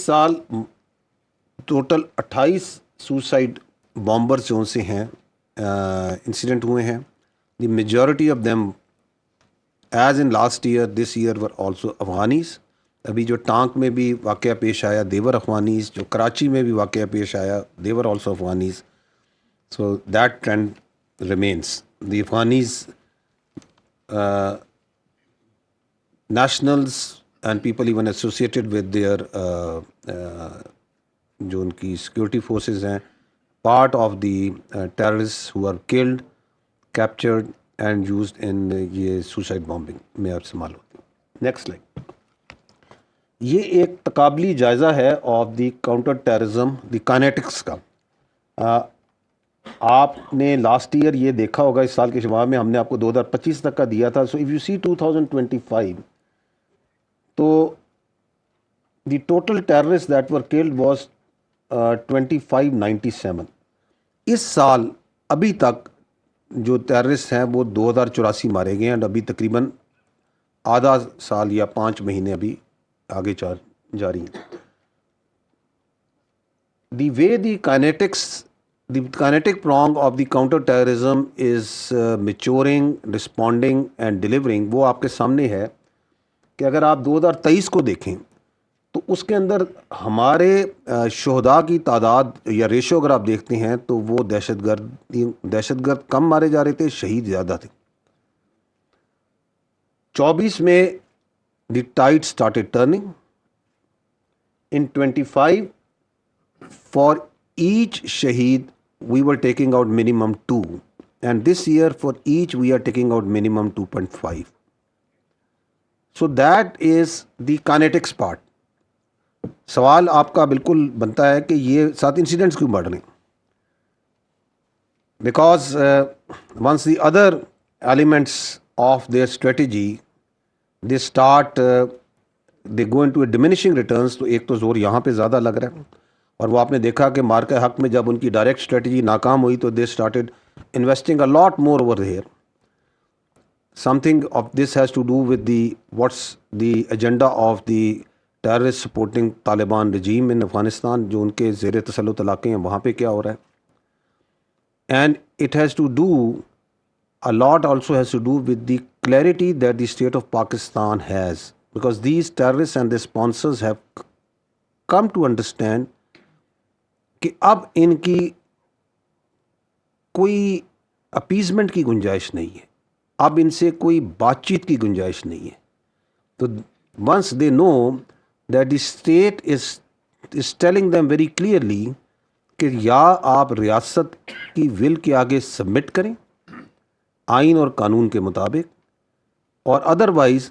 साल total 28 suicide bombers जो से हैं इंसिडेंट हुए हैं. The majority of them as in last year this year were also Afghanis. अभी जो टांक में भी वाक़या पेश आया देवर अफगानीज, जो कराची में भी वाक़या पेश आया they were also Afghanis. So that trend remains. The Afghanis nationals and people even associated with their जो उनकी सिक्योरिटी फोर्सेस हैं, part of the terrorist who are killed, captured and used in ये सुसाइड बॉम्बिंग में अब इस्तेमाल होती है. Next slide. ये एक तकाबली जायज़ा है of the counter terrorism, the kinetics का. आपने लास्ट ईयर ये देखा होगा, इस साल के शुमार में हमने आपको 2025 तक का दिया था. सो इफ़ यू सी 2025, तो the total terrorist that were killed was 2597. इस साल अभी तक जो टेररिस्ट हैं वो 2084 मारे गए हैं. अभी तकरीबन आधा साल या 5 महीने अभी आगे जारी हैं. The way the kinetic prong of the counter terrorism is maturing, responding and delivering, वो आपके सामने है कि अगर आप 2023 को देखें तो उसके अंदर हमारे शोहदा की तादाद या रेशो अगर आप देखते हैं तो वो दहशतगर्द कम मारे जा रहे थे, शहीद ज़्यादा थे. 24 में the tide started turning. In 25 for each shaheed we were taking out minimum 2, and this year for each we are taking out minimum 2.5. So that is the kinetics part. सवाल आपका बिल्कुल बनता है कि ये 7 इंसिडेंट्स क्यों बढ़ रहे हैं. Because once the other elements of their strategy they start they go into a diminishing returns, तो एक तो जोर यहाँ पे ज़्यादा लग रहा है. और वो आपने देखा कि मार्के हक में जब उनकी डायरेक्ट स्ट्रेटजी नाकाम हुई तो they started investing a lot more over there. Something of this has to do with the what's the agenda of the terrorist supporting Taliban regime in Afghanistan, जो उनके ज़ेर तसल्लुत इलाके हैं वहाँ पे क्या हो रहा है. And it has to do a lot also has to do with the clarity that the state of Pakistan has, because these terrorist and the sponsors have come to understand कि अब इनकी कोई अपीजमेंट की गुंजाइश नहीं है, अब इनसे कोई बातचीत की गुंजाइश नहीं है. तो once they know that the state is telling them very clearly कि या आप रियासत की विल के आगे सबमिट करें आइन और कानून के मुताबिक, और otherwise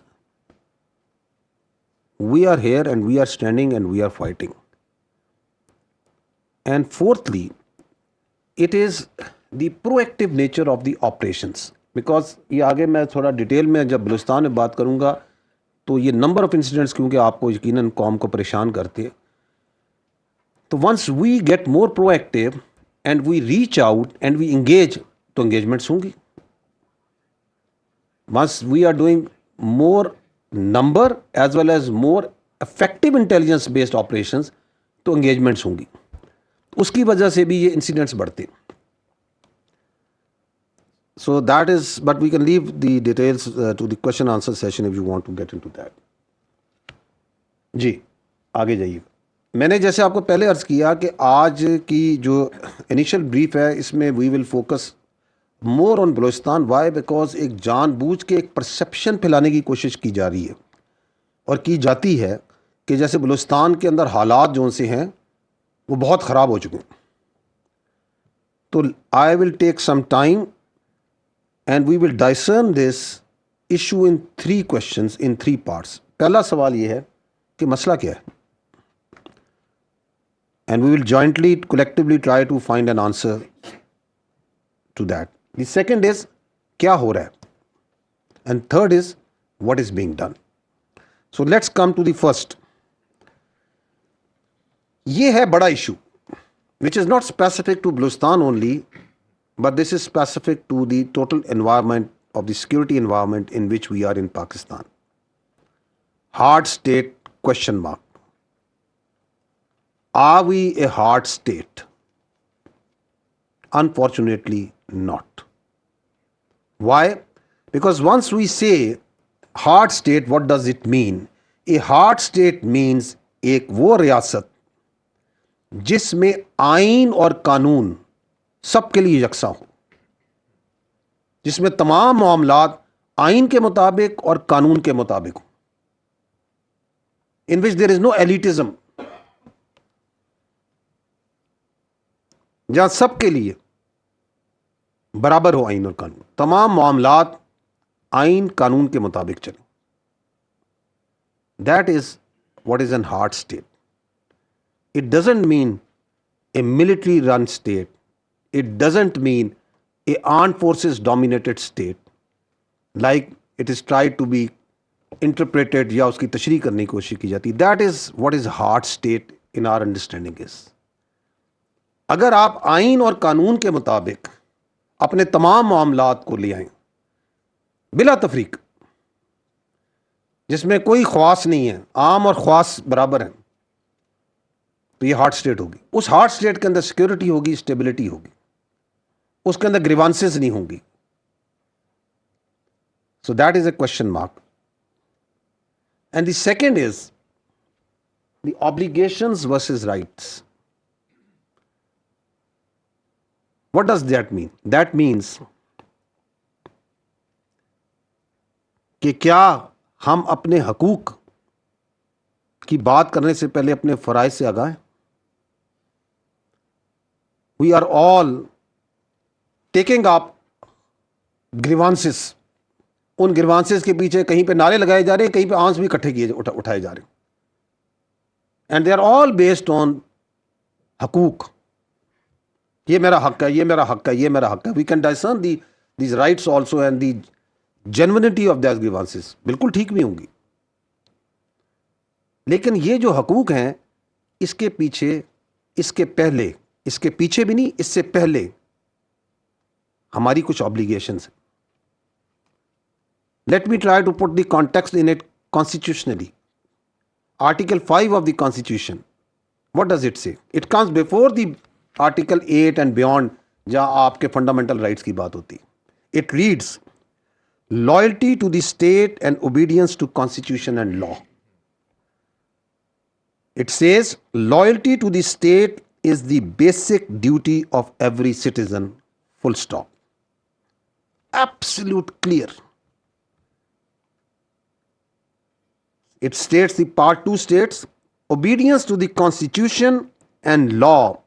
we are here and we are standing and we are fighting. And fourthly, it is the proactive nature of the operations, because ये आगे मैं थोड़ा डिटेल में जब बलूचिस्तान में बात करूँगा तो ये नंबर ऑफ इंसिडेंट्स क्योंकि आपको यकीनन कौम को परेशान करते हैं. तो once we get more proactive and we reach out and we engage, तो इंगेजमेंट्स होंगी. Once we are doing more number as well as more effective intelligence based operations, तो इंगेजमेंट्स होंगी. उसकी वजह से भी ये इंसिडेंट्स बढ़ते. So that is, but we can leave the details to the question answer session if you want to get into that. जी आगे जाइए. मैंने जैसे आपको पहले अर्ज़ किया कि आज की जो इनिशियल ब्रीफ है इसमें we will focus more on Balochistan. Why? Because एक जानबूझ के एक परसेप्शन फैलाने की कोशिश की जा रही है और की जाती है कि जैसे बलूचिस्तान के अंदर हालात जो से हैं वो बहुत ख़राब हो चुके हैं. तो I will take some time and we will discern this issue in 3 questions in 3 parts. पहला सवाल ये है कि मसला क्या है, and we will jointly collectively try to find an answer to that. The second is क्या हो रहा है, and third is what is being done. So let's come to the first. ये है बड़ा issue which is not specific to Balochistan only, but this is specific to the total environment of the security environment in which we are in Pakistan. Hard state question mark. Are we a hard state? Unfortunately not. Why? Because once we say hard state, what does it mean? A hard state means एक वो रियासत जिसमें आइन और कानून सबके लिए यकसा हो, जिसमें तमाम मामलात आइन के मुताबिक और कानून के मुताबिक हो, in which there is no elitism, जहां सबके लिए बराबर हो आइन और कानून, तमाम मामलात आइन कानून के मुताबिक चले. That is what is an hard state. It doesn't mean a military run state. It doesn't mean a armed forces dominated state like it is tried to be interpreted या उसकी तशरीह करने की कोशिश की जाती. That is what is hard state in our understanding is. अगर आप आइन और कानून के मुताबिक अपने तमाम मामलात को ले आएं बिला तफरीक, जिसमें कोई ख्वास नहीं है, आम और ख्वास बराबर हैं, तो ये हार्ड स्टेट होगी. उस हार्ड स्टेट के अंदर सिक्योरिटी होगी, स्टेबिलिटी होगी, उसके अंदर ग्रीवांसेस नहीं होंगी. सो that is a question mark. And the second is the obligations versus rights. What does that mean? That means कि क्या हम अपने हकूक की बात करने से पहले अपने फ़राइज़ से आगाह हैं? We are all taking up grievances. उन grievances के पीछे कहीं पे नारे लगाए जा रहे हैं, कहीं पे आंस भी इकट्ठे किए उठाए जा रहे हैं. And they are all based on हकूक. ये मेरा हक है, ये मेरा हक है, ये मेरा हक है. We can discern these rights also and the genuinity of that grievances बिल्कुल ठीक भी होंगी. लेकिन ये जो हकूक हैं, इसके पीछे, इसके पहले, इसके पीछे भी नहीं, इससे पहले हमारी कुछ ऑब्लिगेशंस हैं. Let me try to put the context in it constitutionally. Article 5 of the constitution, what does it say? It comes before the article 8 and beyond, जहां आपके फंडामेंटल राइट्स की बात होती. It reads loyalty to the state and obedience to constitution and law. It says loyalty to the state is the basic duty of every citizen, full stop. Absolute clear. It states, the part 2 states, obedience to the constitution and law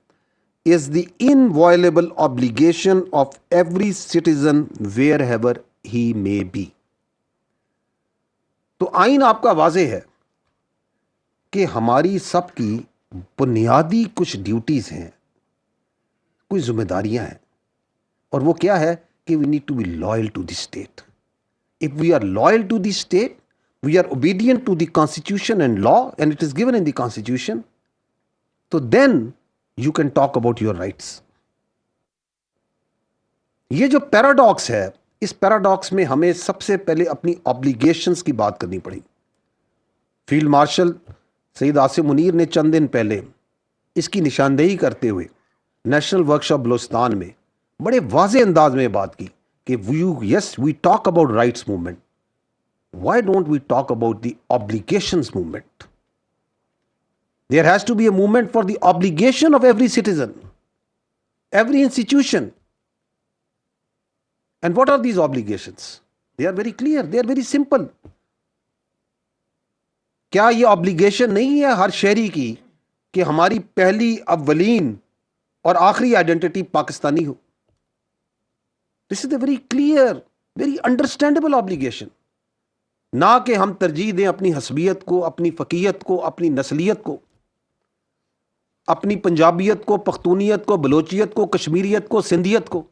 is the inviolable obligation of every citizen wherever he may be. तो आइन आपका वाज़े है कि हमारी सबकी बुनियादी कुछ ड्यूटीज़ हैं, कुछ जिम्मेदारियां हैं, और वो क्या है कि we need to be loyal to the state. If we are loyal to the state, we are obedient to the constitution and law, and it is given in the constitution, so then you can talk about your rights. ये जो paradox है, इस paradox में हमें सबसे पहले अपनी obligations की बात करनी पड़ी. फील्ड मार्शल सईद आसिम मुनीर ने चंद दिन पहले इसकी निशानदेही करते हुए नेशनल वर्कशॉप बलोचिस्तान में बड़े वाज़े अंदाज में बात की कि yes, we talk about rights movement. Why don't we talk about the obligations movement? There has to be a movement for the obligation of every citizen, every institution. And what are these obligations? They are very clear, they are very simple. क्या ये obligation नहीं है हर शहरी की कि हमारी पहली, अव्वलीन और आखिरी आइडेंटिटी पाकिस्तानी हो? This is a very clear, very understandable obligation. ना कि हम तरजीह दें अपनी हसबियत को, अपनी फ़कीयत को, अपनी नस्लियत को, अपनी पंजाबियत को, पख्तूनियत को, बलोचियत को, कश्मीरियत को, सिंधियत को.